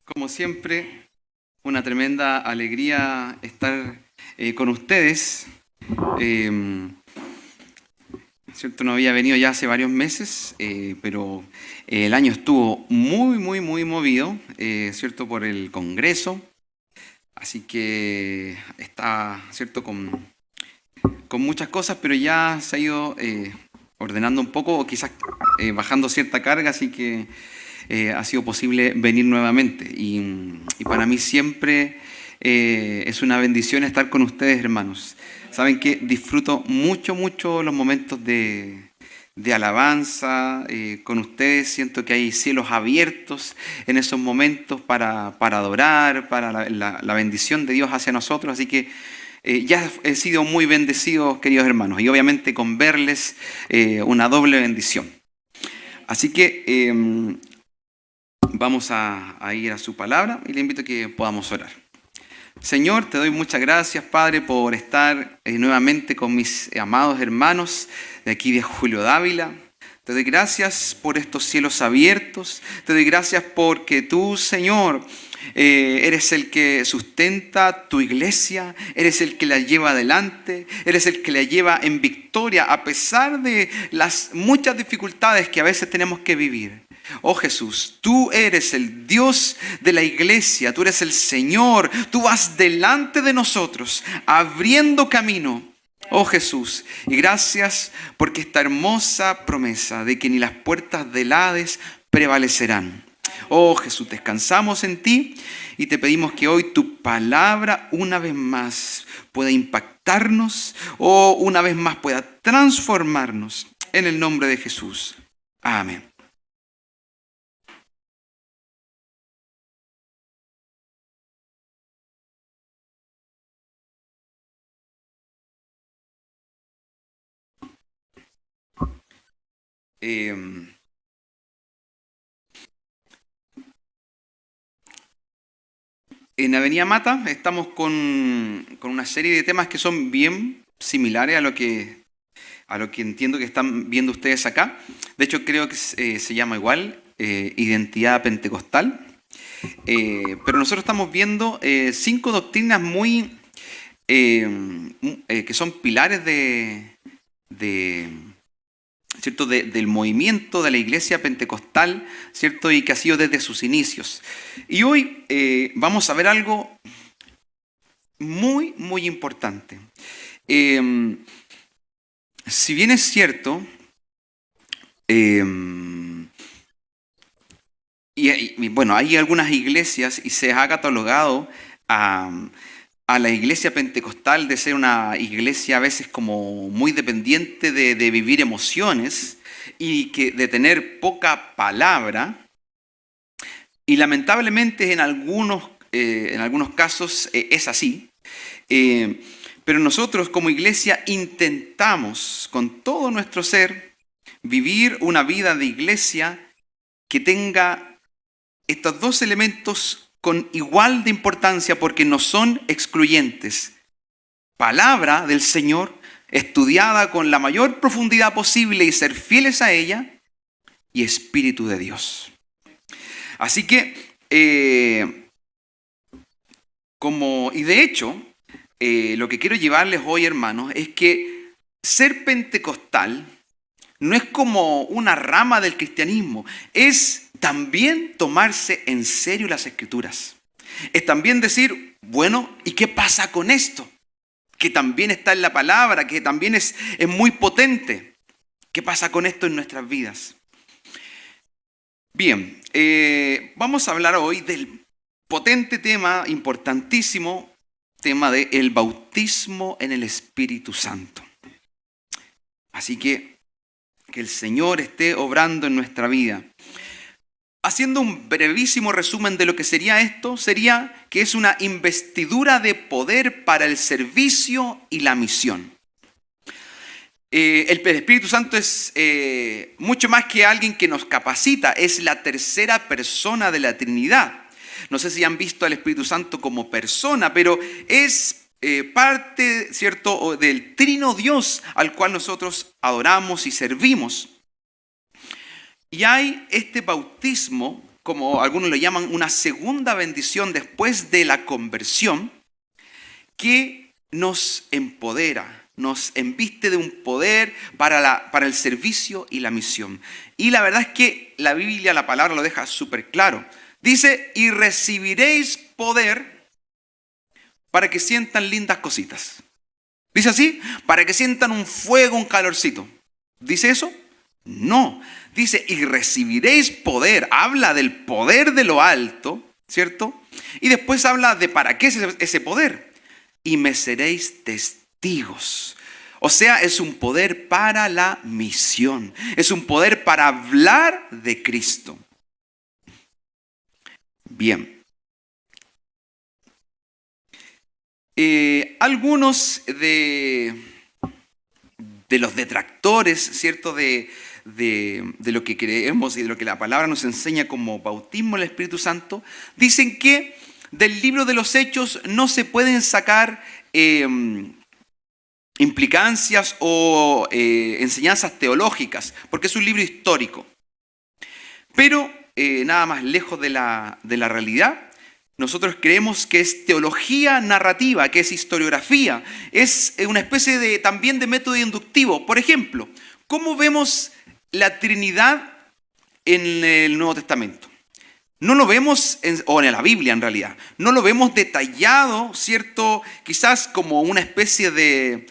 Como siempre, una tremenda alegría estar con ustedes. Eh, ¿Cierto? No había venido ya hace varios meses, pero el año estuvo muy movido, ¿cierto? Por el Congreso. Así que está, ¿cierto? Con muchas cosas, pero ya se ha ido ordenando un poco, o quizás bajando cierta carga, así que ha sido posible venir nuevamente. Y para mí siempre es una bendición estar con ustedes, hermanos. Saben que disfruto mucho los momentos de alabanza con ustedes. Siento que hay cielos abiertos en esos momentos para adorar, para la bendición de Dios hacia nosotros. Así que ya he sido muy bendecido, queridos hermanos, y obviamente con verles una doble bendición. Así que vamos a ir a su palabra y le invito a que podamos orar. Señor, te doy muchas gracias, Padre, por estar nuevamente con mis amados hermanos de aquí de Julio Dávila. Te doy gracias por estos cielos abiertos. Te doy gracias porque tú, Señor, eres el que sustenta tu iglesia, eres el que la lleva adelante, eres el que la lleva en victoria a pesar de las muchas dificultades que a veces tenemos que vivir. Oh Jesús, tú eres el Dios de la iglesia, tú eres el Señor, tú vas delante de nosotros, abriendo camino. Oh Jesús, y gracias porque esta hermosa promesa de que ni las puertas del Hades prevalecerán. Oh Jesús, descansamos en ti y te pedimos que hoy tu palabra una vez más pueda impactarnos o una vez más pueda transformarnos en el nombre de Jesús. Amén. Eh, En Avenida Mata estamos con una serie de temas que son bien similares a lo que entiendo que están viendo ustedes acá. De hecho, creo que se llama igual, identidad pentecostal. Pero nosotros estamos viendo 5 doctrinas muy que son pilares de, ¿cierto? Del movimiento de la iglesia pentecostal, ¿cierto? Y que ha sido desde sus inicios. Y hoy vamos a ver algo muy importante. Si bien es cierto, bueno, hay algunas iglesias y se ha catalogado a la iglesia pentecostal de ser una iglesia a veces como muy dependiente de vivir emociones y de tener poca palabra. Y lamentablemente en algunos casos es así. Pero nosotros como iglesia intentamos con todo nuestro ser vivir una vida de iglesia que tenga estos dos elementos con igual de importancia porque no son excluyentes. Palabra del Señor estudiada con la mayor profundidad posible y ser fieles a ella, y Espíritu de Dios. Así que, y de hecho, lo que quiero llevarles hoy, hermanos, es que ser pentecostal no es como una rama del cristianismo, es también tomarse en serio las Escrituras. Es también decir, bueno, ¿y qué pasa con esto? Que también está en la palabra, que también es muy potente. ¿Qué pasa con esto en nuestras vidas? Bien, vamos a hablar hoy del potente tema, importantísimo tema del bautismo en el Espíritu Santo. Así que el Señor esté obrando en nuestra vida. Haciendo un brevísimo resumen de lo que sería esto, sería que es una investidura de poder para el servicio y la misión. El Espíritu Santo es mucho más que alguien que nos capacita, es la tercera persona de la Trinidad. No sé si han visto al Espíritu Santo como persona, pero es parte, ¿cierto?, del trino Dios al cual nosotros adoramos y servimos. Y hay este bautismo como algunos lo llaman, una segunda bendición después de la conversión, que nos empodera, nos embiste de un poder para el servicio y la misión. Y la verdad es que la Biblia, la palabra lo deja súper claro. Dice, y recibiréis poder para que sientan lindas cositas. ¿Dice así? Para que sientan un fuego, un calorcito. ¿Dice eso? No. Dice, y recibiréis poder. Habla del poder de lo alto, ¿cierto? Y después habla de para qué es ese poder. Y me seréis testigos. O sea, es un poder para la misión. Es un poder para hablar de Cristo. Bien. Algunos de los detractores, ¿cierto? De lo que creemos y de lo que la palabra nos enseña como bautismo en el Espíritu Santo, dicen que del libro de los Hechos no se pueden sacar implicancias o enseñanzas teológicas, porque es un libro histórico. Pero nada más lejos de la realidad. Nosotros creemos que es teología narrativa, que es historiografía, es una especie también de método inductivo. Por ejemplo, ¿cómo vemos la Trinidad en el Nuevo Testamento? No lo vemos, o en la Biblia en realidad, no lo vemos detallado, ¿cierto? Quizás como una especie de,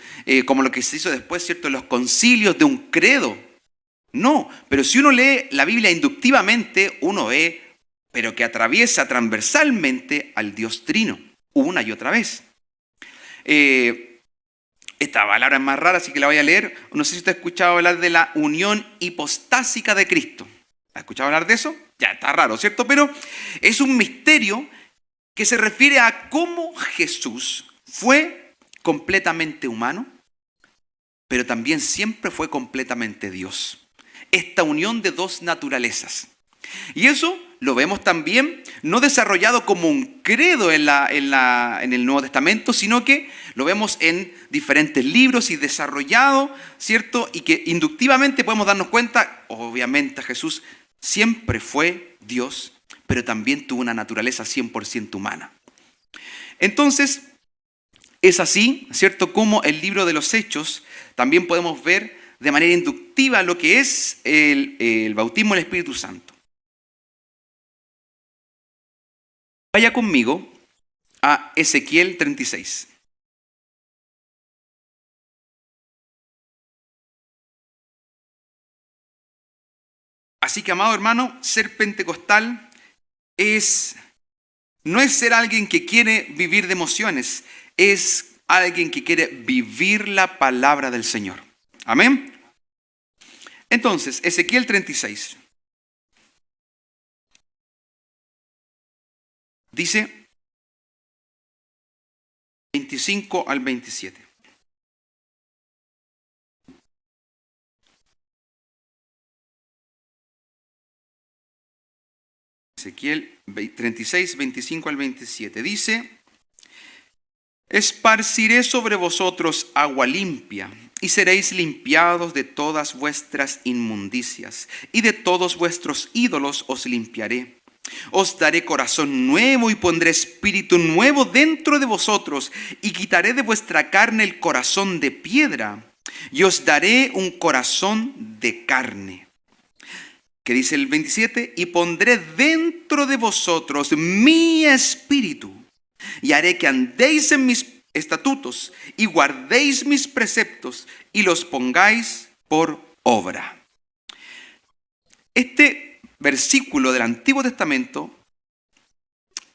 como lo que se hizo después, ¿cierto? En los concilios de un credo. No, pero si uno lee la Biblia inductivamente, uno ve pero que atraviesa transversalmente al Dios Trino, una y otra vez. Esta palabra es más rara, así que la voy a leer. No sé si usted ha escuchado hablar de la unión hipostásica de Cristo. ¿Ha escuchado hablar de eso? Ya, está raro, ¿cierto? Pero es un misterio que se refiere a cómo Jesús fue completamente humano, pero también siempre fue completamente Dios. Esta unión de dos naturalezas. Y eso lo vemos también no desarrollado como un credo en el Nuevo Testamento, sino que lo vemos en diferentes libros y desarrollado, ¿cierto? Y que inductivamente podemos darnos cuenta, obviamente Jesús siempre fue Dios, pero también tuvo una naturaleza 100% humana. Entonces, es así, ¿cierto? Como el libro de los Hechos también podemos ver de manera inductiva lo que es el bautismo del Espíritu Santo. Vaya conmigo a Ezequiel 36. Así que, amado hermano, ser pentecostal no es ser alguien que quiere vivir de emociones, es alguien que quiere vivir la palabra del Señor. Amén. Entonces, Ezequiel 36. Dice 25 al 27. Ezequiel 36, 25 al 27. Dice, esparciré sobre vosotros agua limpia, y seréis limpiados de todas vuestras inmundicias, y de todos vuestros ídolos os limpiaré. Os daré corazón nuevo y pondré espíritu nuevo dentro de vosotros y quitaré de vuestra carne el corazón de piedra y os daré un corazón de carne. ¿Qué dice el 27? Y pondré dentro de vosotros mi espíritu y haré que andéis en mis estatutos y guardéis mis preceptos y los pongáis por obra. Este versículo del Antiguo Testamento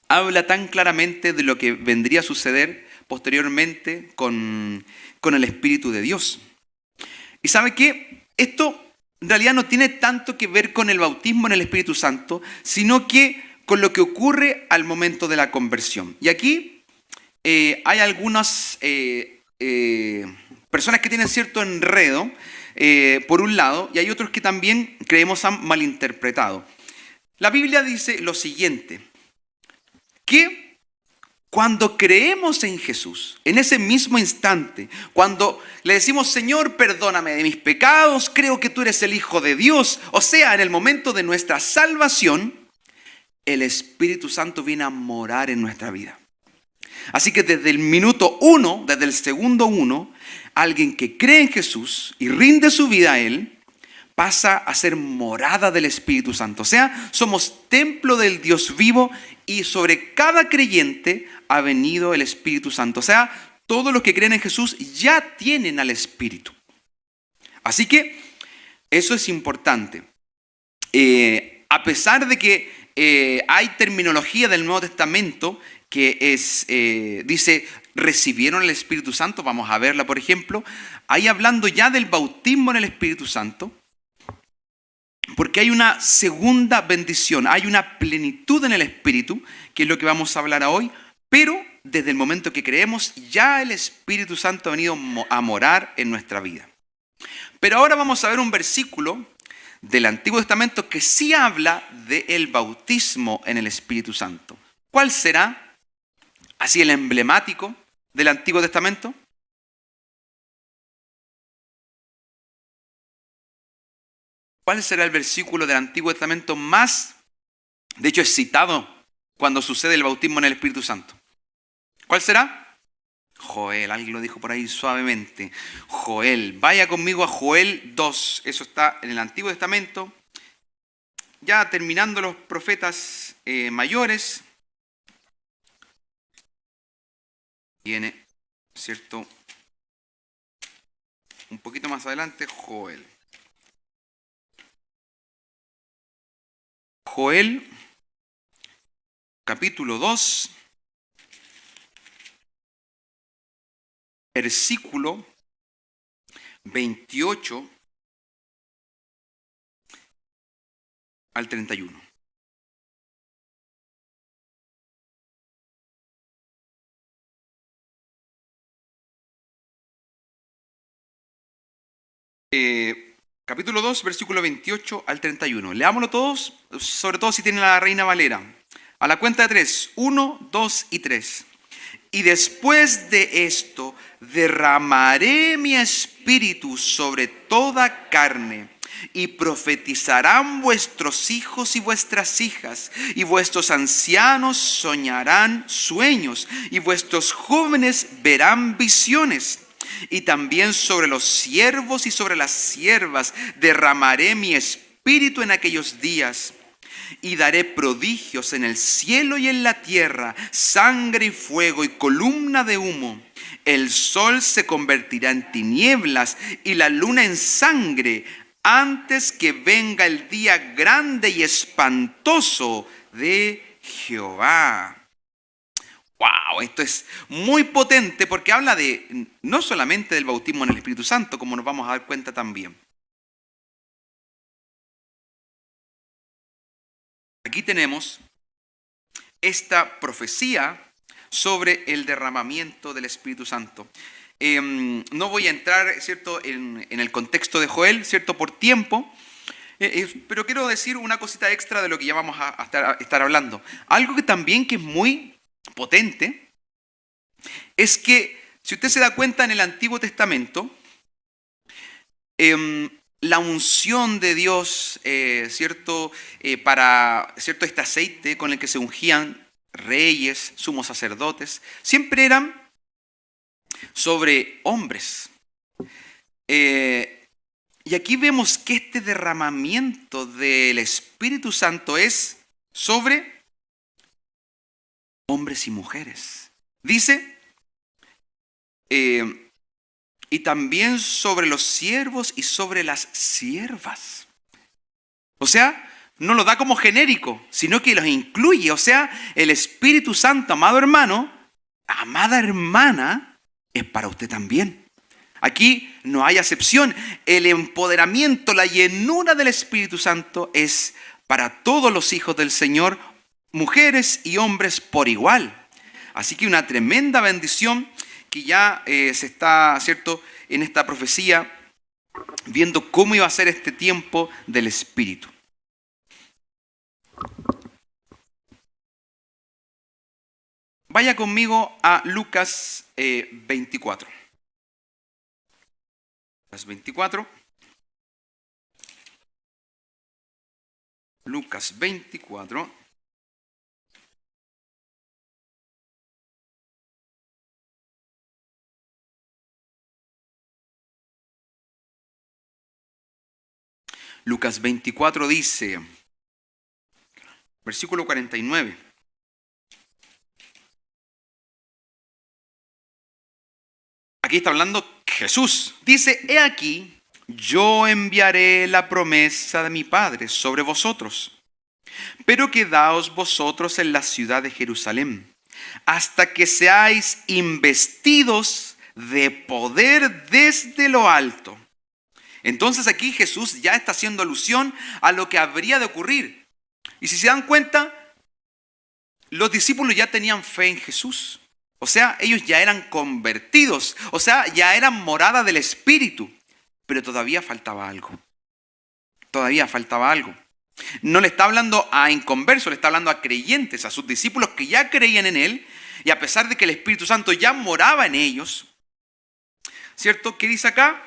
habla tan claramente de lo que vendría a suceder posteriormente con el Espíritu de Dios. ¿Y sabe qué? Esto en realidad no tiene tanto que ver con el bautismo en el Espíritu Santo, sino que con lo que ocurre al momento de la conversión. Y aquí hay algunas personas que tienen cierto enredo, por un lado, y hay otros que también creemos han malinterpretado. La Biblia dice lo siguiente, que cuando creemos en Jesús, en ese mismo instante, cuando le decimos, Señor, perdóname de mis pecados, creo que tú eres el Hijo de Dios, o sea, en el momento de nuestra salvación, el Espíritu Santo viene a morar en nuestra vida. Así que desde el minuto 1, desde el segundo 1, alguien que cree en Jesús y rinde su vida a Él, pasa a ser morada del Espíritu Santo. O sea, somos templo del Dios vivo y sobre cada creyente ha venido el Espíritu Santo. O sea, todos los que creen en Jesús ya tienen al Espíritu. Así que eso es importante. A pesar de que hay terminología del Nuevo Testamento que dice, recibieron el Espíritu Santo, vamos a verla por ejemplo, ahí hablando ya del bautismo en el Espíritu Santo, porque hay una segunda bendición, hay una plenitud en el Espíritu, que es lo que vamos a hablar hoy, pero desde el momento que creemos, ya el Espíritu Santo ha venido a morar en nuestra vida. Pero ahora vamos a ver un versículo del Antiguo Testamento que sí habla del bautismo en el Espíritu Santo. ¿Cuál será? Así el emblemático del Antiguo Testamento. ¿Cuál será el versículo del Antiguo Testamento más, de hecho es citado cuando sucede el bautismo en el Espíritu Santo? ¿Cuál será? Joel, alguien lo dijo por ahí suavemente. Joel, vaya conmigo a Joel 2, eso está en el Antiguo Testamento. Ya terminando los profetas mayores, viene, ¿cierto? Un poquito más adelante, Joel. Joel, capítulo 2, versículo 28 al 31. Capítulo 2, versículo 28 al 31. Leámoslo todos, sobre todo si tienen la Reina Valera. A la cuenta de 3, 1, 2 y 3. Y después de esto derramaré mi espíritu sobre toda carne, y profetizarán vuestros hijos y vuestras hijas, y vuestros ancianos soñarán sueños, y vuestros jóvenes verán visiones. Y también sobre los siervos y sobre las siervas derramaré mi espíritu en aquellos días. Y daré prodigios en el cielo y en la tierra, sangre y fuego y columna de humo. El sol se convertirá en tinieblas y la luna en sangre, antes que venga el día grande y espantoso de Jehová. ¡Wow! Esto es muy potente porque habla de no solamente del bautismo en el Espíritu Santo, como nos vamos a dar cuenta también. Aquí tenemos esta profecía sobre el derramamiento del Espíritu Santo. No voy a entrar, ¿cierto?, en el contexto de Joel, ¿cierto?, por tiempo, pero quiero decir una cosita extra de lo que ya vamos a estar hablando. Algo que también que es muy potente es que, si usted se da cuenta en el Antiguo Testamento, la unción de Dios, ¿cierto? Para ¿cierto? Este aceite con el que se ungían reyes, sumos sacerdotes, siempre eran sobre hombres. Y aquí vemos que este derramamiento del Espíritu Santo es sobre hombres y mujeres. Dice, y también sobre los siervos y sobre las siervas. O sea, no lo da como genérico, sino que los incluye. O sea, el Espíritu Santo, amado hermano, amada hermana, es para usted también. Aquí no hay acepción. El empoderamiento, la llenura del Espíritu Santo es para todos los hijos del Señor, mujeres y hombres por igual. Así que una tremenda bendición que ya se está, ¿cierto?, en esta profecía, viendo cómo iba a ser este tiempo del Espíritu. Vaya conmigo a Lucas 24. Lucas 24. Lucas 24. Lucas 24 dice, versículo 49. Aquí está hablando Jesús. Dice, he aquí, yo enviaré la promesa de mi Padre sobre vosotros. Pero quedaos vosotros en la ciudad de Jerusalén, hasta que seáis investidos de poder desde lo alto. Entonces aquí Jesús ya está haciendo alusión a lo que habría de ocurrir. Y si se dan cuenta, los discípulos ya tenían fe en Jesús. O sea, ellos ya eran convertidos. O sea, ya eran morada del Espíritu. Pero todavía faltaba algo. Todavía faltaba algo. No le está hablando a inconversos, le está hablando a creyentes, a sus discípulos que ya creían en Él. Y a pesar de que el Espíritu Santo ya moraba en ellos, ¿cierto? ¿Qué dice acá?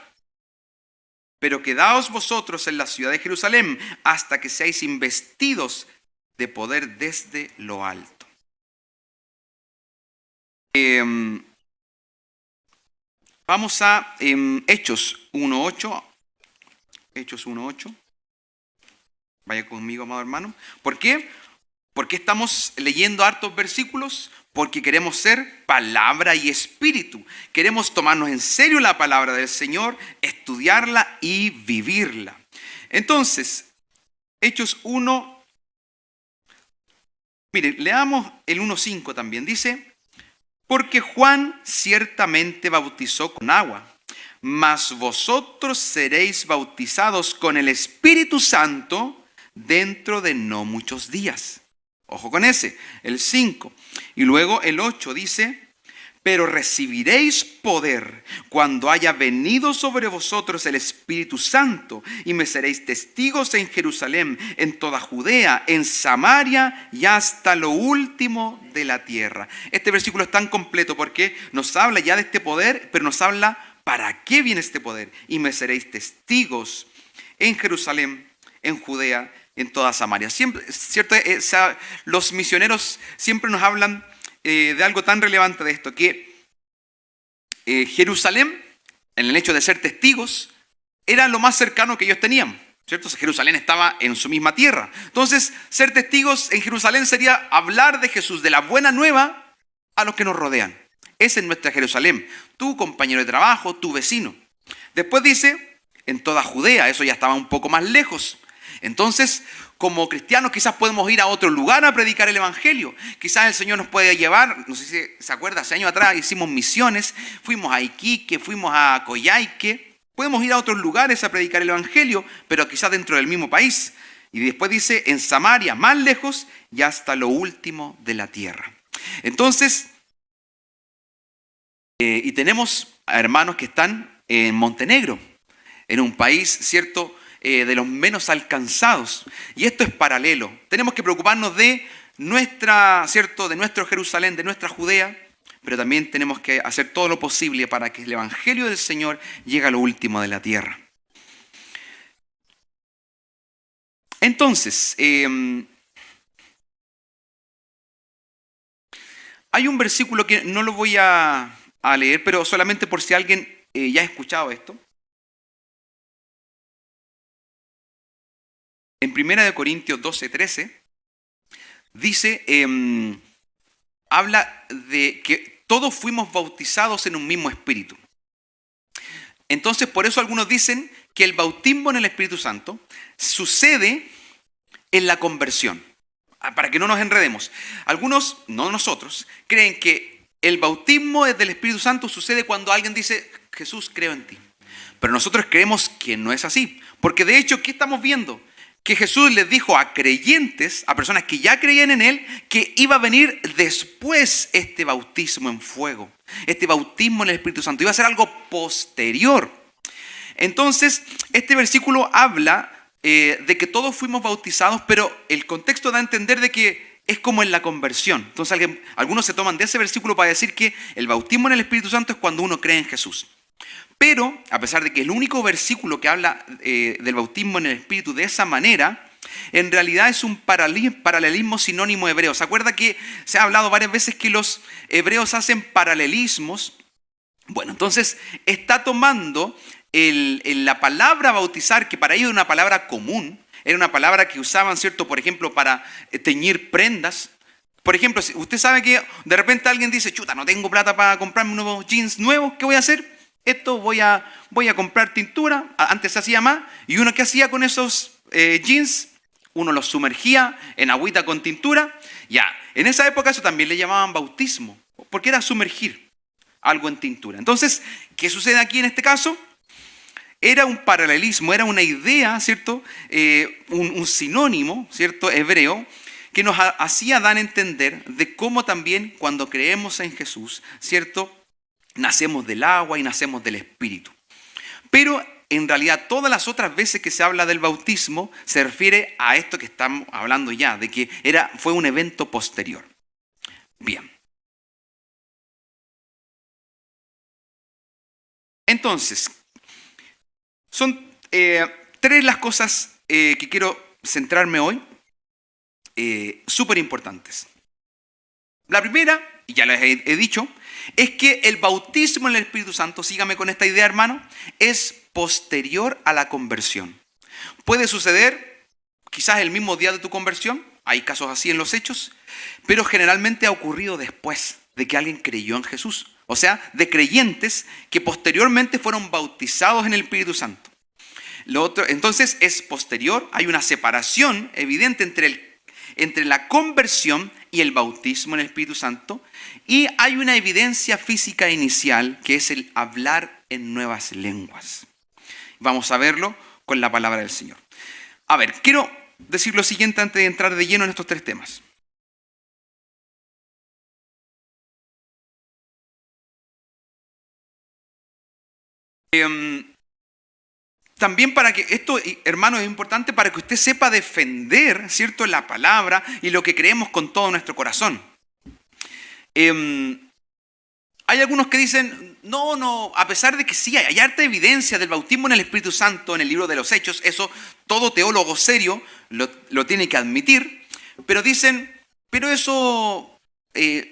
Pero quedaos vosotros en la ciudad de Jerusalén hasta que seáis investidos de poder desde lo alto. Vamos a Hechos 1.8. Hechos 1.8. Vaya conmigo, amado hermano. ¿Por qué? ¿Por qué estamos leyendo hartos versículos? Porque queremos ser palabra y espíritu. Queremos tomarnos en serio la palabra del Señor, estudiarla y vivirla. Entonces, Hechos 1. Miren, leamos el 1.5 también. Dice, porque Juan ciertamente bautizó con agua, mas vosotros seréis bautizados con el Espíritu Santo dentro de no muchos días. Ojo con ese, el 5. Y luego el 8 dice, pero recibiréis poder cuando haya venido sobre vosotros el Espíritu Santo, y me seréis testigos en Jerusalén, en toda Judea, en Samaria y hasta lo último de la tierra. Este versículo es tan completo porque nos habla ya de este poder, pero nos habla para qué viene este poder. Y me seréis testigos en Jerusalén, en Judea, en toda Samaria. Siempre, ¿cierto? Los misioneros siempre nos hablan de algo tan relevante de esto, que Jerusalén, en el hecho de ser testigos, era lo más cercano que ellos tenían, ¿cierto? Jerusalén estaba en su misma tierra. Entonces, ser testigos en Jerusalén sería hablar de Jesús, de la buena nueva, a los que nos rodean. Esa es nuestra Jerusalén, tu compañero de trabajo, tu vecino. Después dice, en toda Judea, eso ya estaba un poco más lejos. Entonces, como cristianos quizás podemos ir a otro lugar a predicar el Evangelio. Quizás el Señor nos puede llevar, no sé si se acuerda, hace años atrás hicimos misiones, fuimos a Iquique, fuimos a Coyhaique. Podemos ir a otros lugares a predicar el Evangelio, pero quizás dentro del mismo país. Y después dice, en Samaria, más lejos, y hasta lo último de la tierra. Entonces, y tenemos a hermanos que están en Montenegro, en un país, ¿cierto?, de los menos alcanzados. Y esto es paralelo. Tenemos que preocuparnos de ¿cierto?, de nuestro Jerusalén, de nuestra Judea, pero también tenemos que hacer todo lo posible para que el Evangelio del Señor llegue a lo último de la tierra. Entonces, hay un versículo que no lo voy a leer, pero solamente por si alguien ya ha escuchado esto. En 1 Corintios 12:13 dice, habla de que todos fuimos bautizados en un mismo espíritu. Entonces, por eso algunos dicen que el bautismo en el Espíritu Santo sucede en la conversión. Para que no nos enredemos. Algunos, no nosotros, creen que el bautismo del Espíritu Santo sucede cuando alguien dice, Jesús, creo en ti. Pero nosotros creemos que no es así. Porque de hecho, ¿qué estamos viendo? Que Jesús les dijo a creyentes, a personas que ya creían en Él, que iba a venir después este bautismo en fuego, este bautismo en el Espíritu Santo. Iba a ser algo posterior. Entonces, este versículo habla de que todos fuimos bautizados, pero el contexto da a entender de que es como en la conversión. Entonces, algunos se toman de ese versículo para decir que el bautismo en el Espíritu Santo es cuando uno cree en Jesús. Pero, a pesar de que es el único versículo que habla del bautismo en el Espíritu de esa manera, en realidad es un paralelismo sinónimo hebreo. ¿Se acuerda que se ha hablado varias veces que los hebreos hacen paralelismos? Bueno, entonces está tomando la palabra bautizar, que para ellos era una palabra común, era una palabra que usaban, ¿cierto? Por ejemplo, para teñir prendas. Por ejemplo, si usted sabe que de repente alguien dice, chuta, no tengo plata para comprarme unos jeans nuevos, ¿qué voy a hacer? Voy a comprar tintura, antes se hacía más, y uno que hacía con esos jeans, uno los sumergía en agüita con tintura. Ya, en esa época eso también le llamaban bautismo, porque era sumergir algo en tintura. Entonces, ¿qué sucede aquí en este caso? Era un paralelismo, era una idea, ¿cierto? Un sinónimo, ¿cierto? Hebreo, que nos hacía dar a entender de cómo también cuando creemos en Jesús, ¿cierto? Nacemos del agua y nacemos del Espíritu. Pero en realidad todas las otras veces que se habla del bautismo se refiere a esto que estamos hablando ya, de que fue un evento posterior. Bien. Entonces, son tres las cosas que quiero centrarme hoy, súper importantes. La primera, y ya les he dicho, es que el bautismo en el Espíritu Santo, sígame con esta idea, hermano, es posterior a la conversión. Puede suceder quizás el mismo día de tu conversión, hay casos así en los Hechos, pero generalmente ha ocurrido después de que alguien creyó en Jesús. O sea, de creyentes que posteriormente fueron bautizados en el Espíritu Santo. Lo otro, entonces es posterior, hay una separación evidente entre la conversión y el bautismo en el Espíritu Santo, y hay una evidencia física inicial que es el hablar en nuevas lenguas. Vamos a verlo con la palabra del Señor. A ver, quiero decir lo siguiente antes de entrar de lleno en estos tres temas. También para que esto, hermano, es importante para que usted sepa defender, ¿cierto?, la palabra y lo que creemos con todo nuestro corazón. Hay algunos que dicen, no, a pesar de que sí hay harta evidencia del bautismo en el Espíritu Santo en el libro de los Hechos, eso todo teólogo serio lo tiene que admitir, pero dicen, pero eso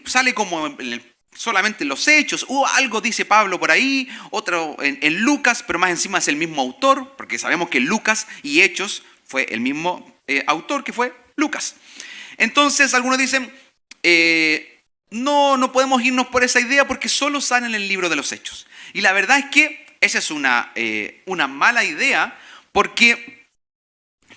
sale como solamente en los Hechos, algo dice Pablo por ahí, otro en Lucas, pero más encima es el mismo autor, porque sabemos que Lucas y Hechos fue el mismo autor que fue Lucas. Entonces algunos dicen, no podemos irnos por esa idea porque solo sale en el libro de los Hechos. Y la verdad es que esa es una mala idea porque,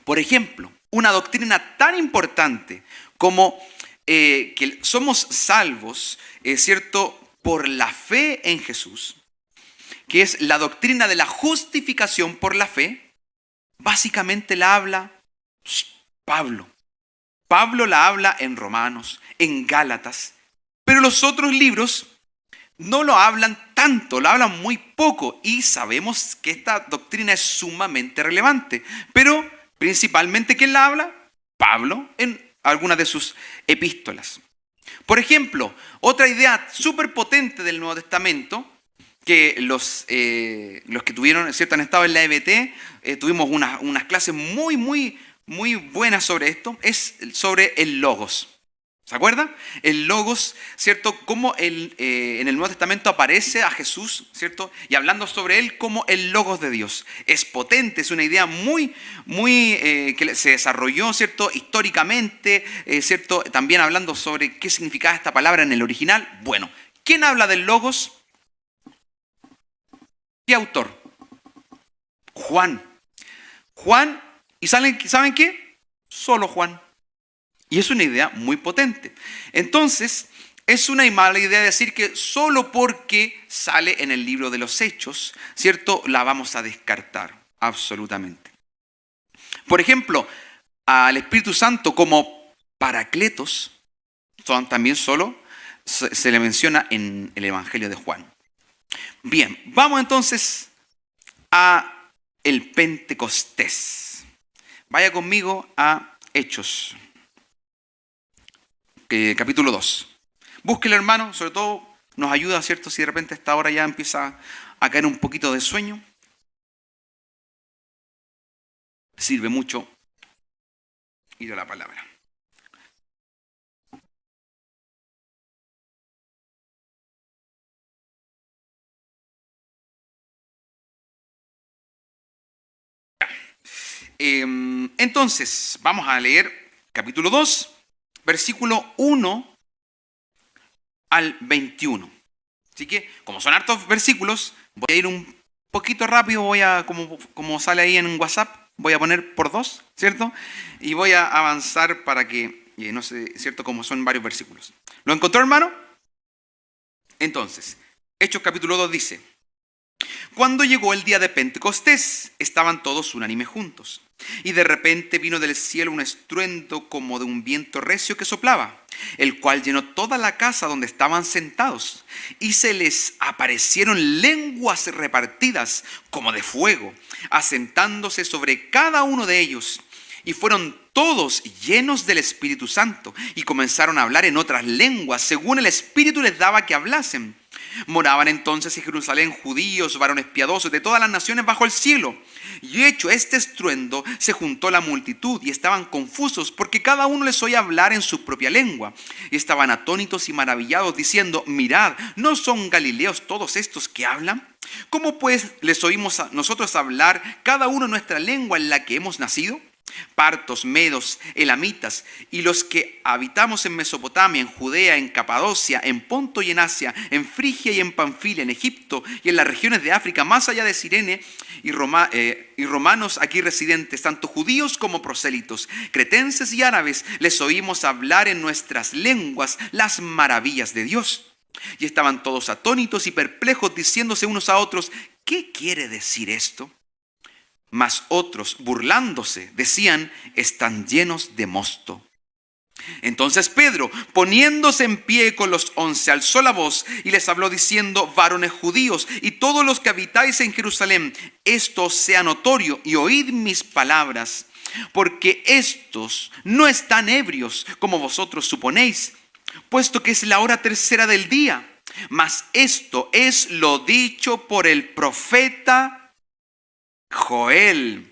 por ejemplo, una doctrina tan importante como que somos salvos, ¿cierto?, por la fe en Jesús, que es la doctrina de la justificación por la fe, básicamente la habla Pablo. Pablo la habla en Romanos, en Gálatas, pero los otros libros no lo hablan tanto, lo hablan muy poco y sabemos que esta doctrina es sumamente relevante. Pero principalmente, ¿quién la habla? Pablo en algunas de sus epístolas. Por ejemplo, otra idea súper potente del Nuevo Testamento, que los que tuvieron, ¿cierto?, han estado en la EBT, tuvimos unas clases muy buenas sobre esto, es sobre el Logos. ¿Se acuerdan? El Logos, ¿cierto? Cómo en el Nuevo Testamento aparece a Jesús, ¿cierto? Y hablando sobre él como el Logos de Dios. Es potente, es una idea muy que se desarrolló, ¿cierto?, históricamente, ¿cierto? También hablando sobre qué significaba esta palabra en el original. Bueno, ¿quién habla del Logos? ¿Qué autor? Juan. Juan, ¿y saben qué? Solo Juan. Y es una idea muy potente. Entonces, es una mala idea decir que solo porque sale en el libro de los Hechos, ¿cierto?, la vamos a descartar, absolutamente. Por ejemplo, al Espíritu Santo como Paracletos, también solo se le menciona en el Evangelio de Juan. Bien, vamos entonces a el Pentecostés. Vaya conmigo a Hechos. Capítulo 2. Búsquelo, hermano, sobre todo nos ayuda, ¿cierto? Si de repente a esta hora ya empieza a caer un poquito de sueño. Sirve mucho ir a la palabra. Entonces, vamos a leer capítulo 2, versículo 1 al 21. Así que, como son hartos versículos, voy a ir un poquito rápido, como sale ahí en WhatsApp, voy a poner por 2, ¿cierto? Y voy a avanzar para que, no sé, ¿cierto? Como son varios versículos. ¿Lo encontró, hermano? Entonces, Hechos capítulo 2 dice: cuando llegó el día de Pentecostés, estaban todos unánimes juntos. Y de repente vino del cielo un estruendo como de un viento recio que soplaba, el cual llenó toda la casa donde estaban sentados. Y se les aparecieron lenguas repartidas como de fuego, asentándose sobre cada uno de ellos. Y fueron todos llenos del Espíritu Santo y comenzaron a hablar en otras lenguas, según el Espíritu les daba que hablasen. Moraban entonces en Jerusalén judíos, varones piadosos de todas las naciones bajo el cielo. Y hecho este estruendo, se juntó la multitud y estaban confusos, porque cada uno les oía hablar en su propia lengua. Y estaban atónitos y maravillados, diciendo: mirad, ¿no son galileos todos estos que hablan? ¿Cómo pues les oímos a nosotros hablar cada uno en nuestra lengua en la que hemos nacido? Partos, medos, elamitas y los que habitamos en Mesopotamia, en Judea, en Capadocia, en Ponto y en Asia, en Frigia y en Panfilia, en Egipto y en las regiones de África, más allá de Cirene y romanos aquí residentes, tanto judíos como prosélitos, cretenses y árabes, les oímos hablar en nuestras lenguas las maravillas de Dios. Y estaban todos atónitos y perplejos, diciéndose unos a otros: ¿qué quiere decir esto? Mas otros, burlándose, decían: están llenos de mosto. Entonces Pedro, poniéndose en pie con los 11, alzó la voz y les habló diciendo: varones judíos y todos los que habitáis en Jerusalén, esto sea notorio y oíd mis palabras, porque estos no están ebrios como vosotros suponéis, puesto que es la hora tercera del día. Mas esto es lo dicho por el profeta Joel.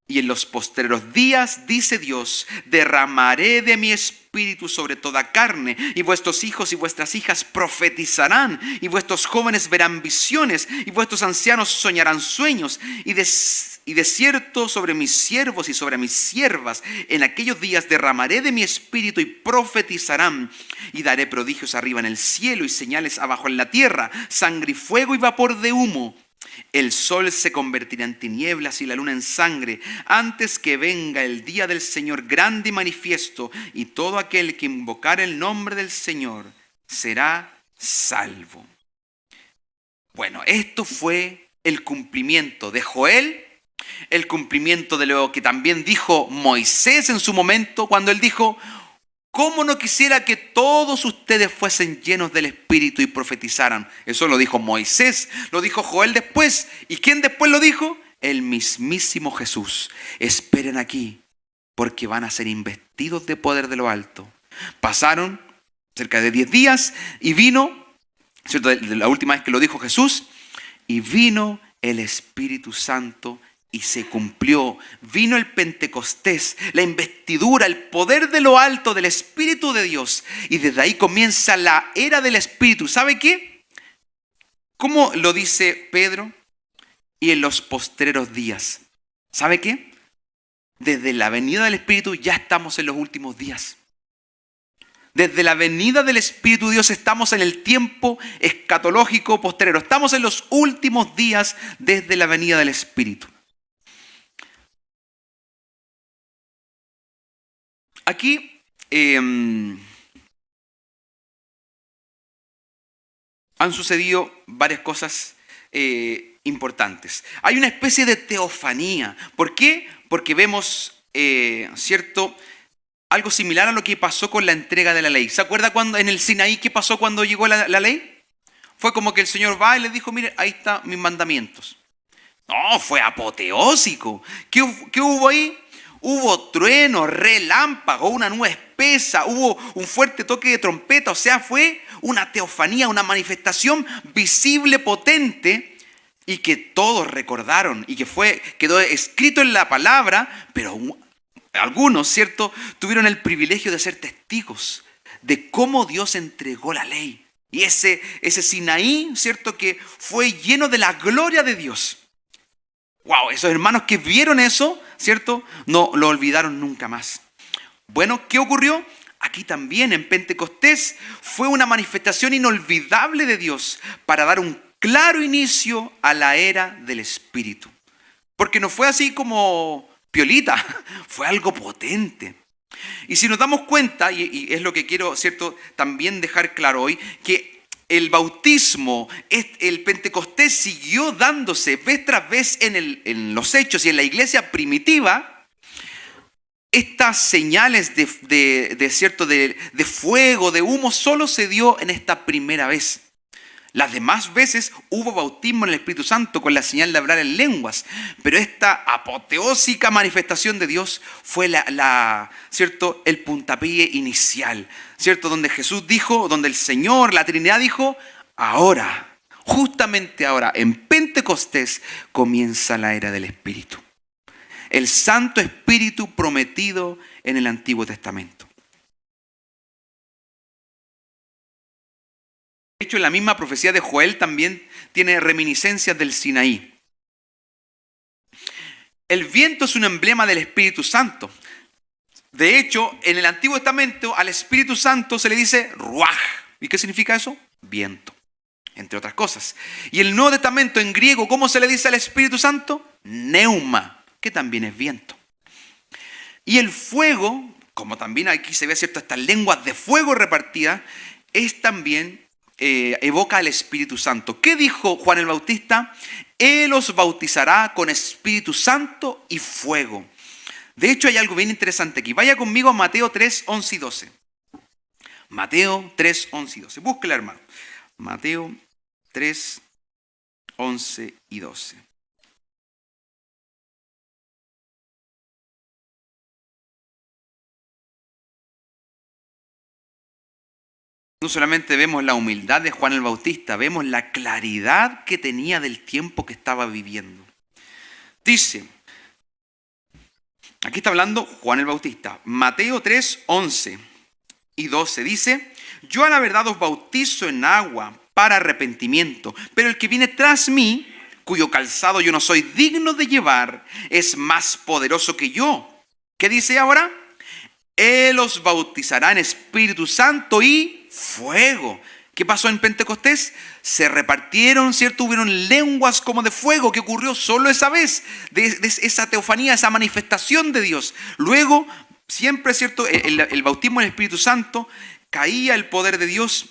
Y en los postreros días, dice Dios, derramaré de mi espíritu sobre toda carne, y vuestros hijos y vuestras hijas profetizarán, y vuestros jóvenes verán visiones, y vuestros ancianos soñarán sueños, y de cierto sobre mis siervos y sobre mis siervas en aquellos días derramaré de mi espíritu y profetizarán, y daré prodigios arriba en el cielo y señales abajo en la tierra, sangre y fuego y vapor de humo. El sol se convertirá en tinieblas y la luna en sangre antes que venga el día del Señor grande y manifiesto, y todo aquel que invocar el nombre del Señor será salvo. Bueno, esto fue el cumplimiento de Joel, el cumplimiento de lo que también dijo Moisés en su momento, cuando él dijo: ¿cómo no quisiera que todos ustedes fuesen llenos del Espíritu y profetizaran? Eso lo dijo Moisés, lo dijo Joel después. ¿Y quién después lo dijo? El mismísimo Jesús. Esperen aquí, porque van a ser investidos de poder de lo alto. Pasaron cerca de 10 días y vino, ¿cierto? La última vez que lo dijo Jesús, y vino el Espíritu Santo. Y se cumplió, vino el Pentecostés, la investidura, el poder de lo alto del Espíritu de Dios. Y desde ahí comienza la era del Espíritu. ¿Sabe qué? ¿Cómo lo dice Pedro? Y en los postreros días. ¿Sabe qué? Desde la venida del Espíritu ya estamos en los últimos días. Desde la venida del Espíritu de Dios estamos en el tiempo escatológico postrero. Estamos en los últimos días desde la venida del Espíritu. Aquí han sucedido varias cosas importantes. Hay una especie de teofanía. ¿Por qué? Porque vemos, ¿cierto?, algo similar a lo que pasó con la entrega de la ley. ¿Se acuerda cuando en el Sinaí qué pasó cuando llegó la ley? Fue como que el Señor va y le dijo: mire, ahí están mis mandamientos. No, fue apoteósico. ¿Qué hubo ahí? Hubo trueno, relámpago, una nube espesa, hubo un fuerte toque de trompeta. O sea, fue una teofanía, una manifestación visible, potente, y que todos recordaron y que quedó escrito en la palabra, pero algunos, ¿cierto?, tuvieron el privilegio de ser testigos de cómo Dios entregó la ley. Y ese Sinaí, ¿cierto?, que fue lleno de la gloria de Dios. ¡Wow! Esos hermanos que vieron eso ¿cierto? No lo olvidaron nunca más. Bueno, ¿qué ocurrió? Aquí también en Pentecostés fue una manifestación inolvidable de Dios para dar un claro inicio a la era del Espíritu. Porque no fue así como piolita, fue algo potente. Y si nos damos cuenta, y es lo que quiero, ¿cierto?, también dejar claro hoy, que el bautismo, el Pentecostés siguió dándose vez tras vez en los hechos y en la iglesia primitiva. Estas señales de fuego, de humo, solo se dio en esta primera vez. Las demás veces hubo bautismo en el Espíritu Santo con la señal de hablar en lenguas, pero esta apoteósica manifestación de Dios fue ¿cierto?, el puntapié inicial, ¿cierto?, donde Jesús dijo, donde el Señor, la Trinidad dijo, ahora, justamente ahora, en Pentecostés comienza la era del Espíritu. El Santo Espíritu prometido en el Antiguo Testamento. De hecho, en la misma profecía de Joel también tiene reminiscencias del Sinaí. El viento es un emblema del Espíritu Santo. De hecho, en el Antiguo Testamento al Espíritu Santo se le dice ruaj. ¿Y qué significa eso? Viento, entre otras cosas. Y el Nuevo Testamento en griego, ¿cómo se le dice al Espíritu Santo? Neuma, que también es viento. Y el fuego, como también aquí se ve, ¿cierto?, estas lenguas de fuego repartidas, es también, evoca al Espíritu Santo. ¿Qué dijo Juan el Bautista? Él os bautizará con Espíritu Santo y fuego. De hecho, hay algo bien interesante aquí. Vaya conmigo a Mateo 3, 11 y 12. Mateo 3, 11 y 12. Búsquela, hermano. Mateo 3, 11 y 12. No solamente vemos la humildad de Juan el Bautista, vemos la claridad que tenía del tiempo que estaba viviendo. Dice, aquí está hablando Juan el Bautista, Mateo 3, 11 y 12, dice, yo a la verdad os bautizo en agua para arrepentimiento, pero el que viene tras mí, cuyo calzado yo no soy digno de llevar, es más poderoso que yo. ¿Qué dice ahora? Él os bautizará en Espíritu Santo y fuego. ¿Qué pasó en Pentecostés? Se repartieron, ¿cierto? Hubieron lenguas como de fuego, que ocurrió solo esa vez, de esa teofanía, esa manifestación de Dios. Luego, siempre, ¿cierto?, el bautismo en el Espíritu Santo, caía el poder de Dios,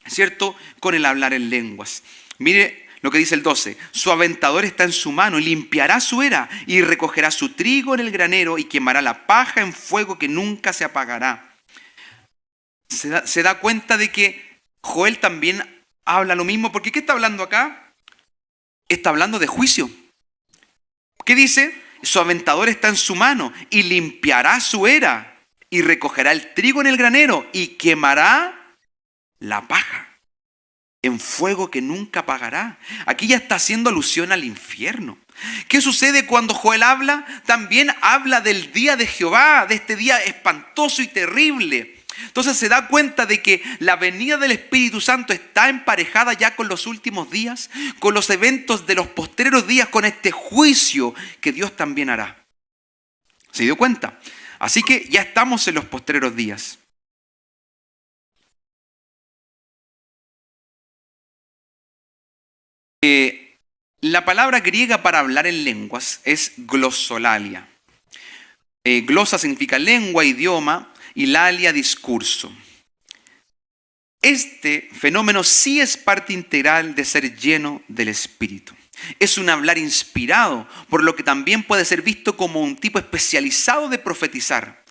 ¿cierto?, con el hablar en lenguas. Mire lo que dice el 12, su aventador está en su mano y limpiará su era y recogerá su trigo en el granero y quemará la paja en fuego que nunca se apagará. Se da cuenta de que Joel también habla lo mismo, porque ¿qué está hablando acá? Está hablando de juicio. ¿Qué dice? Su aventador está en su mano y limpiará su era y recogerá el trigo en el granero y quemará la paja en fuego que nunca apagará. Aquí ya está haciendo alusión al infierno. ¿Qué sucede cuando Joel habla? También habla del día de Jehová, de este día espantoso y terrible. Entonces se da cuenta de que la venida del Espíritu Santo está emparejada ya con los últimos días, con los eventos de los postreros días, con este juicio que Dios también hará. ¿Se dio cuenta? Así que ya estamos en los postreros días. La palabra griega para hablar en lenguas es glosolalia. Glosa significa lengua, idioma, y lalia, discurso. Este fenómeno sí es parte integral de ser lleno del Espíritu. Es un hablar inspirado, por lo que también puede ser visto como un tipo especializado de profetizar.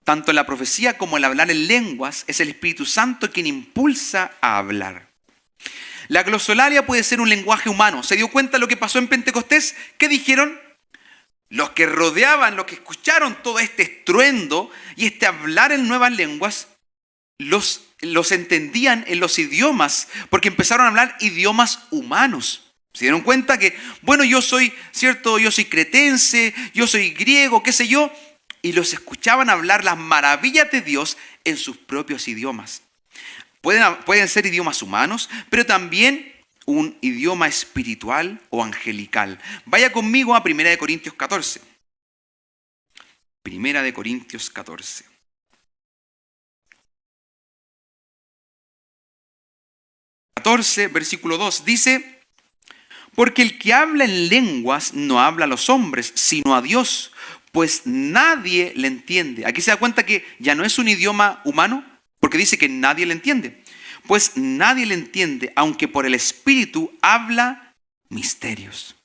Tanto la profecía como el hablar en lenguas es el Espíritu Santo quien impulsa a hablar. La glosolalia puede ser un lenguaje humano. ¿Se dio cuenta de lo que pasó en Pentecostés? ¿Qué dijeron? Los que rodeaban, los que escucharon todo este estruendo y este hablar en nuevas lenguas, los entendían en los idiomas, porque empezaron a hablar idiomas humanos. Se dieron cuenta que, bueno, yo soy, ¿cierto? Yo soy cretense, yo soy griego, qué sé yo, y los escuchaban hablar las maravillas de Dios en sus propios idiomas. Pueden ser idiomas humanos, pero también un idioma espiritual o angelical. Vaya conmigo a 1 Corintios 14. 1 Corintios 14. Versículo 2 dice: porque el que habla en lenguas no habla a los hombres, sino a Dios, pues nadie le entiende. Aquí se da cuenta que ya no es un idioma humano, porque dice que nadie le entiende. Pues nadie le entiende, aunque por el Espíritu habla misterios.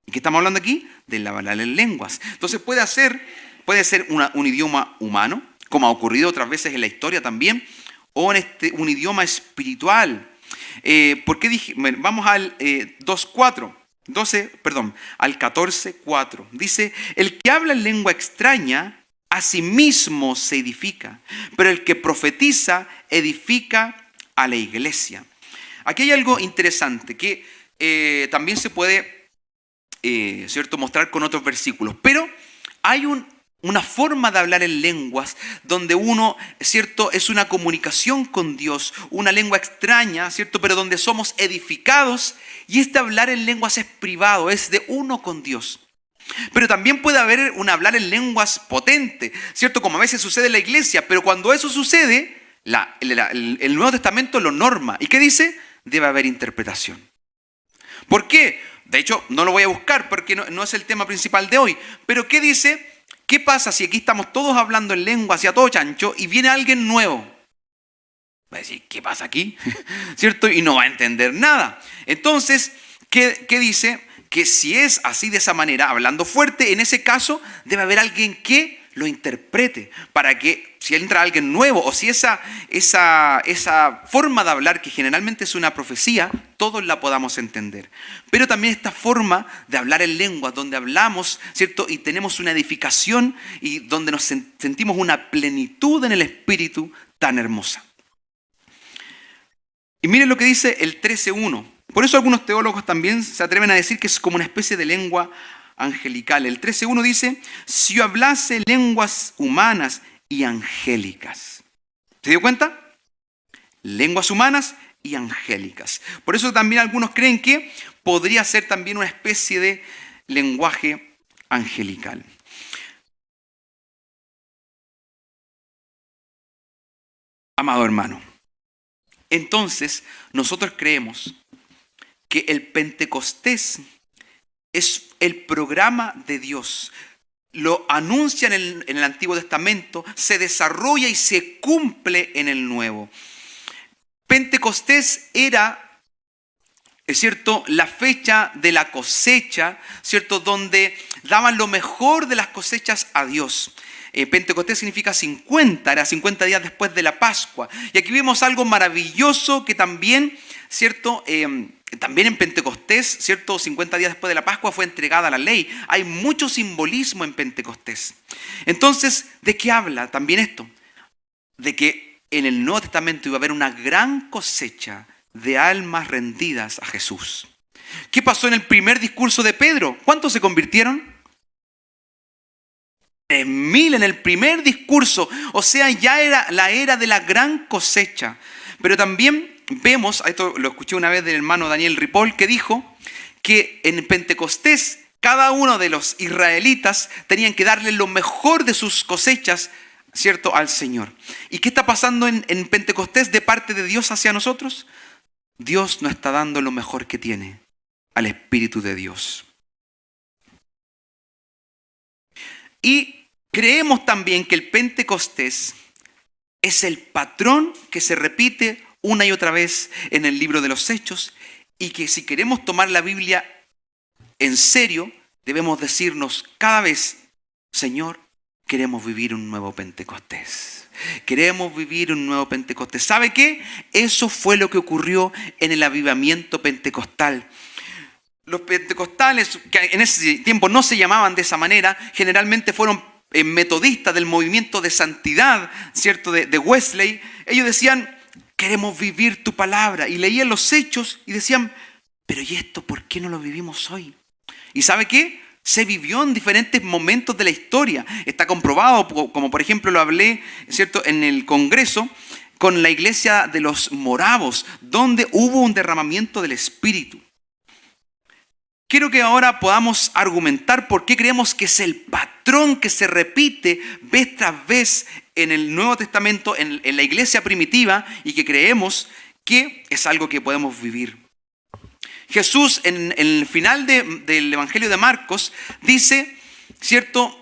¿Y qué estamos hablando aquí? Del hablar en lenguas. Entonces puede ser un idioma humano, como ha ocurrido otras veces en la historia también, o en un idioma espiritual. Vamos al 14:4. Dice: el que habla en lengua extraña a sí mismo se edifica, pero el que profetiza edifica a la iglesia. Aquí hay algo interesante que también se puede mostrar con otros versículos, pero hay una forma de hablar en lenguas donde uno, es una comunicación con Dios, una lengua extraña, pero donde somos edificados, y este hablar en lenguas es privado, es de uno con Dios. Pero también puede haber un hablar en lenguas potente, como a veces sucede en la iglesia, pero cuando eso sucede, el Nuevo Testamento lo norma. ¿Y qué dice? Debe haber interpretación. ¿Por qué? De hecho, no lo voy a buscar porque no es el tema principal de hoy, pero ¿qué dice? ¿Qué pasa si aquí estamos todos hablando en lenguas y a todo chancho y viene alguien nuevo? Va a decir: ¿qué pasa aquí? ¿Cierto? Y no va a entender nada. Entonces, ¿qué dice? Que si es así, de esa manera, hablando fuerte, en ese caso debe haber alguien que lo interprete, para que si entra alguien nuevo o si esa forma de hablar, que generalmente es una profecía, todos la podamos entender. Pero también esta forma de hablar en lenguas, donde hablamos, y tenemos una edificación y donde nos sentimos una plenitud en el Espíritu tan hermosa. Y miren lo que dice el 13:1. Por eso algunos teólogos también se atreven a decir que es como una especie de lengua angelical. El 13:1 dice: si yo hablase lenguas humanas y angélicas. ¿Se dio cuenta? Lenguas humanas y angélicas. Por eso también algunos creen que podría ser también una especie de lenguaje angelical. Amado hermano, entonces nosotros creemos que el Pentecostés es el programa de Dios. Lo anuncia en el Antiguo Testamento, se desarrolla y se cumple en el Nuevo. Pentecostés era, es cierto, la fecha de la cosecha, cierto, donde daban lo mejor de las cosechas a Dios. Pentecostés significa 50, era 50 días después de la Pascua. Y aquí vemos algo maravilloso que también, cierto, también en Pentecostés, cierto, 50 días después de la Pascua fue entregada la ley. Hay mucho simbolismo en Pentecostés. Entonces, ¿de qué habla también esto? De que en el Nuevo Testamento iba a haber una gran cosecha de almas rendidas a Jesús. ¿Qué pasó en el primer discurso de Pedro? ¿Cuántos se convirtieron? 3.000 en el primer discurso. O sea, ya era la era de la gran cosecha. Pero también vemos, esto lo escuché una vez del hermano Daniel Ripoll, que dijo que en Pentecostés cada uno de los israelitas tenían que darle lo mejor de sus cosechas, cierto, al Señor. ¿Y qué está pasando en Pentecostés de parte de Dios hacia nosotros? Dios nos está dando lo mejor que tiene al Espíritu de Dios. Y creemos también que el Pentecostés es el patrón que se repite una y otra vez en el libro de los Hechos, y que si queremos tomar la Biblia en serio, debemos decirnos cada vez: Señor, queremos vivir un nuevo Pentecostés. Queremos vivir un nuevo Pentecostés. ¿Sabe qué? Eso fue lo que ocurrió en el avivamiento pentecostal. Los pentecostales, que en ese tiempo no se llamaban de esa manera, generalmente fueron metodistas del movimiento de santidad, ¿cierto? De Wesley. Ellos decían: queremos vivir tu palabra. Y leían los Hechos y decían: pero ¿y esto por qué no lo vivimos hoy? ¿Y sabe qué? Se vivió en diferentes momentos de la historia. Está comprobado, como por ejemplo lo hablé, ¿cierto?, en el Congreso, con la iglesia de los moravos, donde hubo un derramamiento del Espíritu. Quiero que ahora podamos argumentar por qué creemos que es el patrón que se repite vez tras vez en el Nuevo Testamento, en la iglesia primitiva, y que creemos que es algo que podemos vivir. Jesús en el final del Evangelio de Marcos dice, ¿cierto?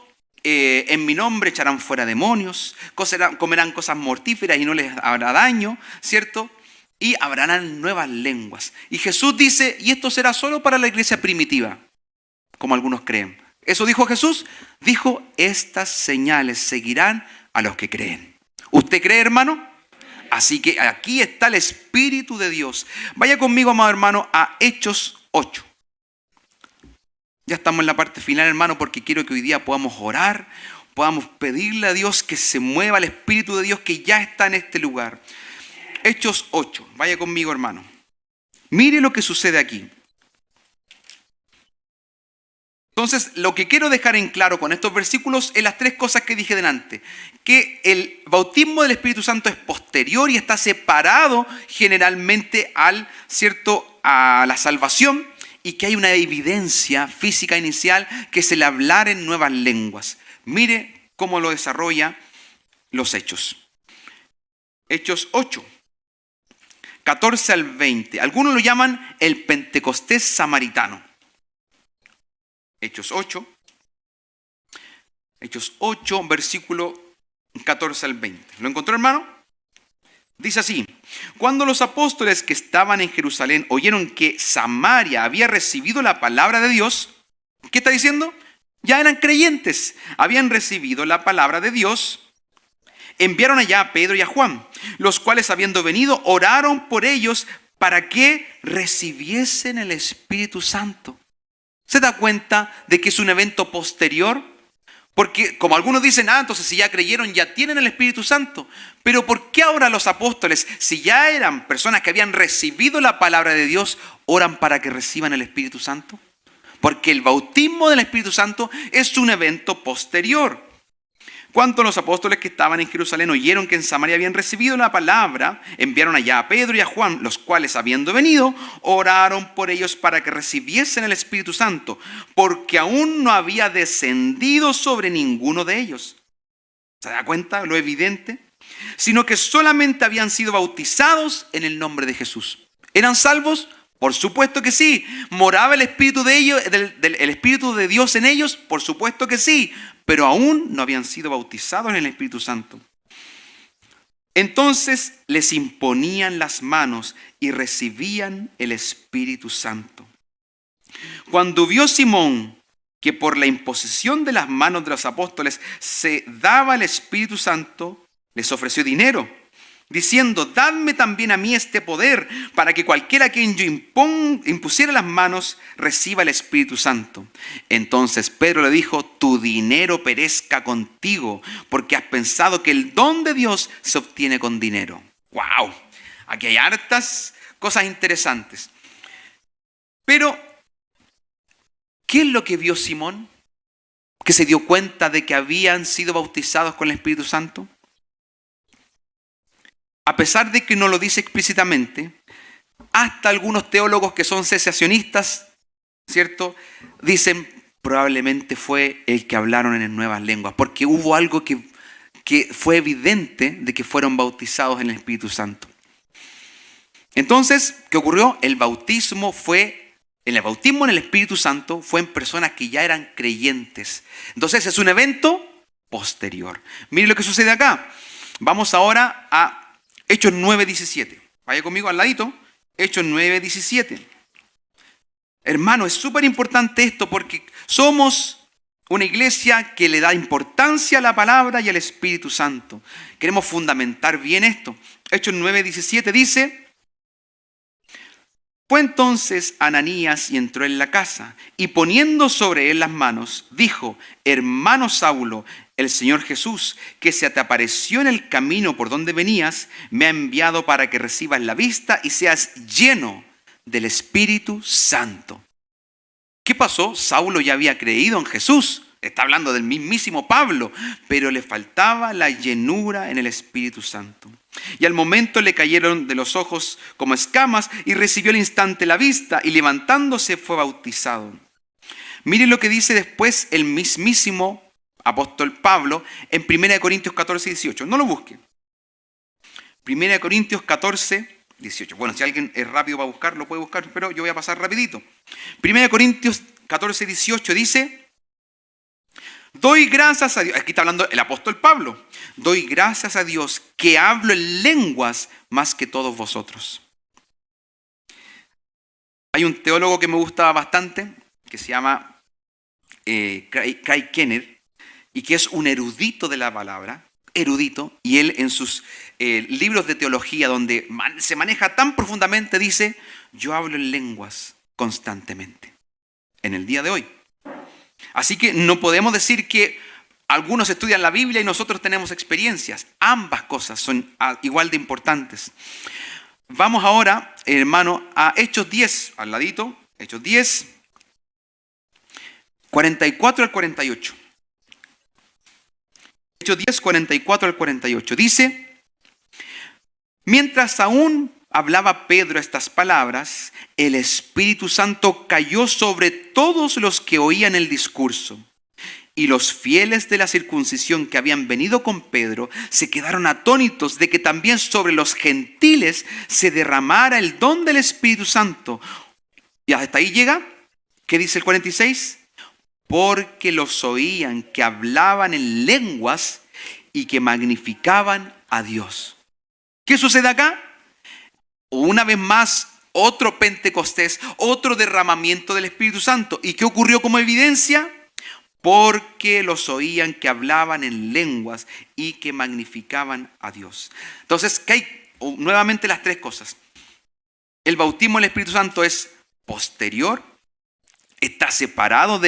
En mi nombre echarán fuera demonios, comerán cosas mortíferas y no les habrá daño, ¿cierto? Y hablarán nuevas lenguas. Y Jesús dice, y esto será solo para la iglesia primitiva, como algunos creen. ¿Eso dijo Jesús? Dijo, estas señales seguirán a los que creen. ¿Usted cree, hermano? Así que aquí está el Espíritu de Dios. Vaya conmigo, amado hermano, a Hechos 8. Ya estamos en la parte final, hermano, porque quiero que hoy día podamos orar, podamos pedirle a Dios que se mueva el Espíritu de Dios que ya está en este lugar. Hechos 8. Vaya conmigo, hermano. Mire lo que sucede aquí. Entonces, lo que quiero dejar en claro con estos versículos es las tres cosas que dije delante. Que el bautismo del Espíritu Santo es posterior y está separado generalmente a la salvación, y que hay una evidencia física inicial que es el hablar en nuevas lenguas. Mire cómo lo desarrolla los Hechos. Hechos 8, 14 al 20. Algunos lo llaman el Pentecostés samaritano. Hechos 8, versículo 14 al 20. ¿Lo encontró, hermano? Dice así: cuando los apóstoles que estaban en Jerusalén oyeron que Samaria había recibido la palabra de Dios, ¿qué está diciendo? Ya eran creyentes, habían recibido la palabra de Dios. Enviaron allá a Pedro y a Juan, los cuales, habiendo venido, oraron por ellos para que recibiesen el Espíritu Santo. ¿Se da cuenta de que es un evento posterior? Porque como algunos dicen, entonces si ya creyeron, ya tienen el Espíritu Santo. Pero ¿por qué ahora los apóstoles, si ya eran personas que habían recibido la palabra de Dios, oran para que reciban el Espíritu Santo? Porque el bautismo del Espíritu Santo es un evento posterior. Cuando los apóstoles que estaban en Jerusalén oyeron que en Samaria habían recibido la palabra, enviaron allá a Pedro y a Juan, los cuales, habiendo venido, oraron por ellos para que recibiesen el Espíritu Santo, porque aún no había descendido sobre ninguno de ellos. ¿Se da cuenta lo evidente? Sino que solamente habían sido bautizados en el nombre de Jesús. ¿Eran salvos? Por supuesto que sí. ¿Moraba el Espíritu de ellos, el Espíritu de Dios en ellos? Por supuesto que sí. Pero aún no habían sido bautizados en el Espíritu Santo. Entonces les imponían las manos y recibían el Espíritu Santo. Cuando vio Simón que por la imposición de las manos de los apóstoles se daba el Espíritu Santo, les ofreció dinero, diciendo: dadme también a mí este poder, para que cualquiera a quien yo impusiera las manos reciba el Espíritu Santo. Entonces Pedro le dijo: tu dinero perezca contigo, porque has pensado que el don de Dios se obtiene con dinero. ¡Wow! Aquí hay hartas cosas interesantes. Pero, ¿qué es lo que vio Simón? Que se dio cuenta de que habían sido bautizados con el Espíritu Santo. A pesar de que no lo dice explícitamente, hasta algunos teólogos que son cesacionistas, ¿cierto?, dicen probablemente fue el que hablaron en nuevas lenguas, porque hubo algo que fue evidente de que fueron bautizados en el Espíritu Santo. Entonces, ¿qué ocurrió? El bautismo en el Espíritu Santo fue en personas que ya eran creyentes. Entonces es un evento posterior. Miren lo que sucede acá. Vamos ahora a Hechos 9:17. Vaya conmigo al ladito. Hechos 9:17. Hermano, es súper importante esto porque somos una iglesia que le da importancia a la palabra y al Espíritu Santo. Queremos fundamentar bien esto. Hechos 9:17 dice: fue entonces Ananías y entró en la casa, y poniendo sobre él las manos, dijo: hermano Saulo, el Señor Jesús, que se te apareció en el camino por donde venías, me ha enviado para que recibas la vista y seas lleno del Espíritu Santo. ¿Qué pasó? Saulo ya había creído en Jesús. Está hablando del mismísimo Pablo, pero le faltaba la llenura en el Espíritu Santo. Y al momento le cayeron de los ojos como escamas y recibió al instante la vista y levantándose fue bautizado. Miren lo que dice después el mismísimo apóstol Pablo en 1 Corintios 14, 18. No lo busque. 1 Corintios 14, 18. Bueno, si alguien es rápido para buscar, lo puede buscar, pero yo voy a pasar rapidito. 1 Corintios 14, 18 dice: doy gracias a Dios, aquí está hablando el apóstol Pablo, doy gracias a Dios que hablo en lenguas más que todos vosotros. Hay un teólogo que me gusta bastante, que se llama Craig Kenner, y que es un erudito de la palabra, erudito, y él en sus libros de teología donde se maneja tan profundamente dice: yo hablo en lenguas constantemente, en el día de hoy. Así que no podemos decir que algunos estudian la Biblia y nosotros tenemos experiencias. Ambas cosas son igual de importantes. Vamos ahora, hermano, a Hechos 10, al ladito, Hechos 10, 44 al 48. Hechos 10, 44 al 48. Dice: mientras aún hablaba Pedro estas palabras, el Espíritu Santo cayó sobre todos los que oían el discurso. Y los fieles de la circuncisión que habían venido con Pedro se quedaron atónitos de que también sobre los gentiles se derramara el don del Espíritu Santo. Y hasta ahí llega. ¿Qué dice el 46? Porque los oían que hablaban en lenguas y que magnificaban a Dios. ¿Qué sucede acá? Una vez más, otro Pentecostés, otro derramamiento del Espíritu Santo. ¿Y qué ocurrió como evidencia? Porque los oían que hablaban en lenguas y que magnificaban a Dios. Entonces, ¿qué hay? Nuevamente las tres cosas. El bautismo del Espíritu Santo es posterior, está separado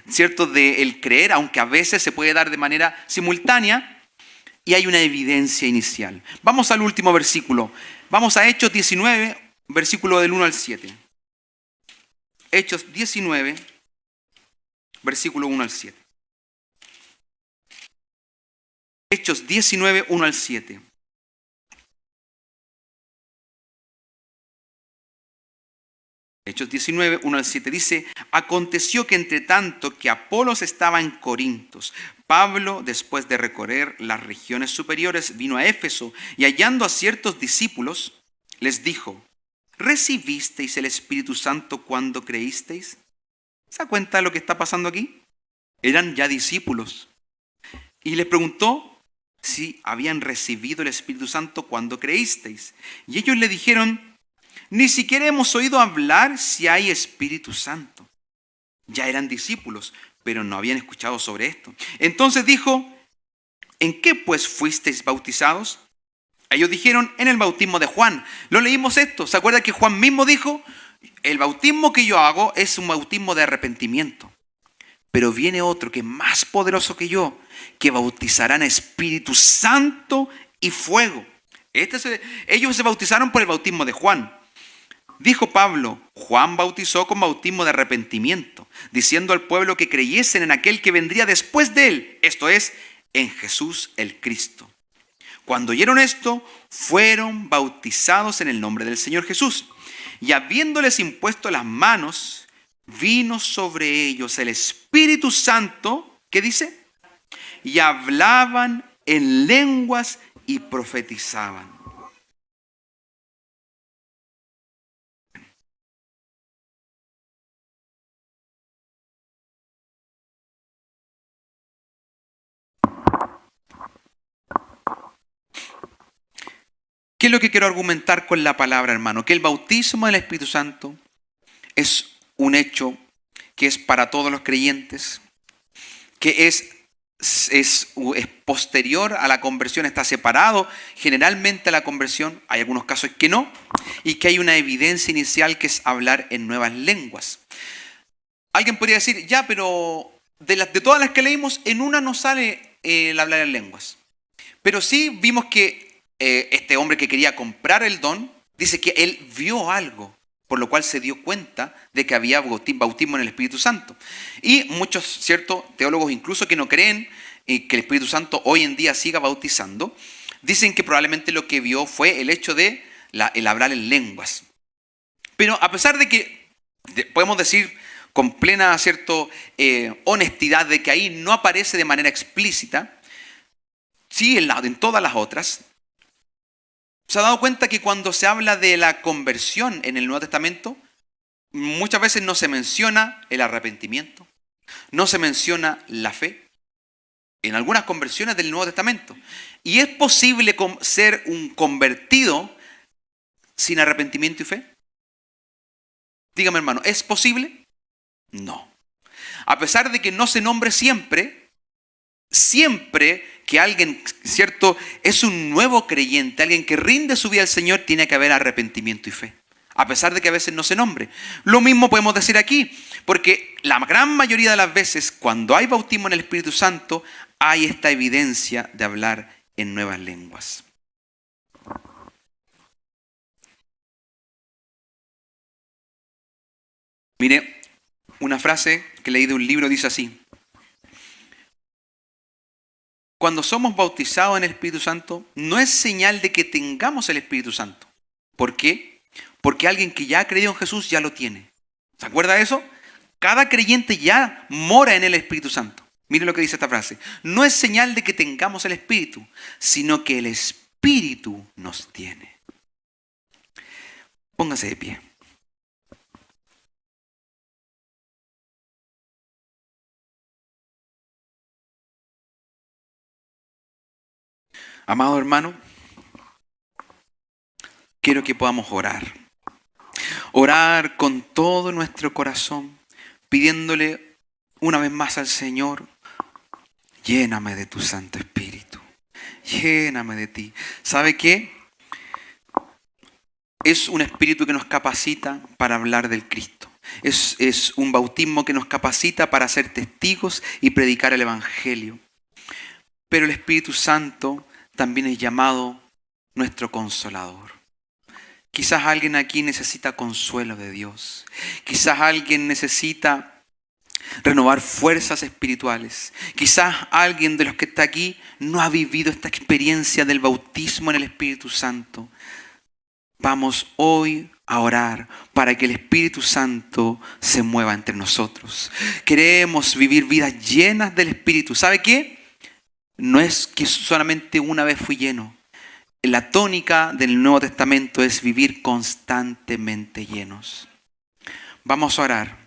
¿cierto?, del creer, aunque a veces se puede dar de manera simultánea, y hay una evidencia inicial. Vamos al último versículo. Vamos a Hechos 19, versículo del 1 al 7. Hechos 19, versículo 1 al 7. Hechos 19, 1 al 7. Hechos 19, 1 al 7 dice: aconteció que entre tanto que Apolos estaba en Corintos, Pablo, después de recorrer las regiones superiores, vino a Éfeso y hallando a ciertos discípulos, les dijo: ¿recibisteis el Espíritu Santo cuando creísteis? ¿Se da cuenta de lo que está pasando aquí? Eran ya discípulos. Y les preguntó si habían recibido el Espíritu Santo cuando creísteis. Y ellos le dijeron: ni siquiera hemos oído hablar si hay Espíritu Santo. Ya eran discípulos, pero no habían escuchado sobre esto. Entonces dijo: ¿en qué pues fuisteis bautizados? Ellos dijeron: en el bautismo de Juan. Lo leímos esto. ¿Se acuerdan que Juan mismo dijo: el bautismo que yo hago es un bautismo de arrepentimiento? Pero viene otro que es más poderoso que yo, que bautizará en Espíritu Santo y fuego. Ellos se bautizaron por el bautismo de Juan. Dijo Pablo: Juan bautizó con bautismo de arrepentimiento, diciendo al pueblo que creyesen en aquel que vendría después de él, esto es, en Jesús el Cristo. Cuando oyeron esto, fueron bautizados en el nombre del Señor Jesús. Y habiéndoles impuesto las manos, vino sobre ellos el Espíritu Santo, ¿qué dice? Y hablaban en lenguas y profetizaban. ¿Qué es lo que quiero argumentar con la palabra, hermano? Que el bautismo del Espíritu Santo es un hecho que es para todos los creyentes, que es posterior a la conversión, está separado generalmente a la conversión, hay algunos casos que no, y que hay una evidencia inicial que es hablar en nuevas lenguas. Alguien podría decir: ya, pero de todas las que leímos, en una no sale el hablar en lenguas. Pero sí vimos que este hombre que quería comprar el don, dice que él vio algo, por lo cual se dio cuenta de que había bautismo en el Espíritu Santo. Y muchos, ciertos teólogos incluso que no creen que el Espíritu Santo hoy en día siga bautizando, Dicen que probablemente lo que vio fue el hecho de el hablar en lenguas. Pero a pesar de que podemos decir con plena honestidad de que ahí no aparece de manera explícita, sí en todas las otras, ¿se ha dado cuenta que cuando se habla de la conversión en el Nuevo Testamento, muchas veces no se menciona el arrepentimiento, no se menciona la fe? En algunas conversiones del Nuevo Testamento. ¿Y es posible ser un convertido sin arrepentimiento y fe? Dígame, hermano, ¿es posible? No. A pesar de que no se nombre siempre que alguien, ¿cierto?, es un nuevo creyente, alguien que rinde su vida al Señor, tiene que haber arrepentimiento y fe. A pesar de que a veces no se nombre. Lo mismo podemos decir aquí, porque la gran mayoría de las veces, cuando hay bautismo en el Espíritu Santo, hay esta evidencia de hablar en nuevas lenguas. Mire, una frase que leí de un libro dice así: cuando somos bautizados en el Espíritu Santo, no es señal de que tengamos el Espíritu Santo. ¿Por qué? Porque alguien que ya ha creído en Jesús ya lo tiene. ¿Se acuerda de eso? Cada creyente ya mora en el Espíritu Santo. Mire lo que dice esta frase. No es señal de que tengamos el Espíritu, sino que el Espíritu nos tiene. Póngase de pie. Amado hermano, quiero que podamos orar. Orar con todo nuestro corazón, pidiéndole una vez más al Señor: lléname de tu Santo Espíritu, lléname de ti. ¿Sabe qué? Es un espíritu que nos capacita para hablar del Cristo. Es un bautismo que nos capacita para ser testigos y predicar el Evangelio. Pero el Espíritu Santo también es llamado nuestro consolador. Quizás alguien aquí necesita consuelo de Dios. Quizás alguien necesita renovar fuerzas espirituales. Quizás alguien de los que está aquí no ha vivido esta experiencia del bautismo en el Espíritu Santo. Vamos hoy a orar para que el Espíritu Santo se mueva entre nosotros. Queremos vivir vidas llenas del Espíritu. ¿Sabe qué? No es que solamente una vez fui lleno. La tónica del Nuevo Testamento es vivir constantemente llenos. Vamos a orar.